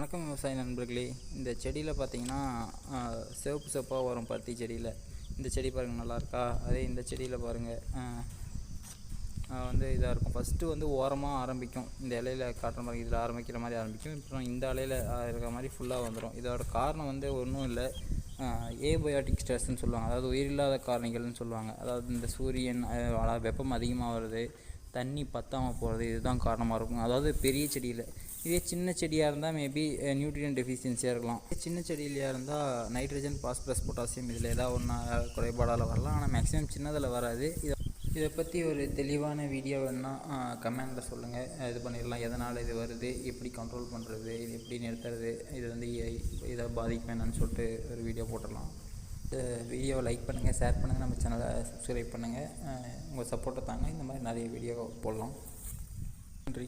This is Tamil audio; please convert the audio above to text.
வணக்கம் விவசாய நண்பர்களே. இந்த செடியில் பார்த்தீங்கன்னா சிவப்பு சிவப்பாக வரும் பருத்தி செடியில். இந்த செடி பாருங்கள் நல்லாயிருக்கா. அதே இந்த செடியில் பாருங்கள் இதாக இருக்கும். ஃபஸ்ட்டு ஓரமாக ஆரம்பிக்கும், இந்த இலையில் காட்டுற மாதிரி இதில் ஆரம்பிக்கிற மாதிரி ஆரம்பிக்கும். அப்புறம் இந்த இலையில் இருக்கிற மாதிரி ஃபுல்லாக வந்துடும். இதோட காரணம் ஒன்றும் இல்லை, ஏபயோட்டிக் ஸ்ட்ரெஸ்ன்னு சொல்லுவாங்க. அதாவது உயிரில்லாத காரணிகள்னு சொல்லுவாங்க. அதாவது இந்த சூரியன் வெப்பம் அதிகமாக வருது, தண்ணி பற்றாமல் போகிறது, இதுதான் காரணமாக இருக்கும். அதாவது பெரிய செடியில். இதே சின்ன செடியாக இருந்தால் மேபி நியூட்ரியன் டெஃபிஷியன்சியாக இருக்கலாம். சின்ன செடியிலையாக இருந்தால் நைட்ரஜன், பாஸ்பரஸ், பொட்டாசியம் இதில் ஏதாவது ஒன்றா குறைபாடால் வரலாம். ஆனால் மேக்ஸிமம் சின்னதில் வராது. இதை பற்றி ஒரு தெளிவான வீடியோ வேணால் கமெண்டில் சொல்லுங்கள். இது பண்ணிடலாம். எதனால் இது வருது, எப்படி கண்ட்ரோல் பண்ணுறது, இது எப்படி நிறுத்துறது, இது இதை பாதிக்கும் என்னன்னு சொல்லிட்டு ஒரு வீடியோ போட்டுடலாம். இந்த வீடியோவை லைக் பண்ணுங்கள், ஷேர் பண்ணுங்கள், நம்ம சேனலை சப்ஸ்கிரைப் பண்ணுங்கள். உங்கள் சப்போர்ட்டை தாங்க. இந்த மாதிரி நிறைய வீடியோ போடலாம். நன்றி.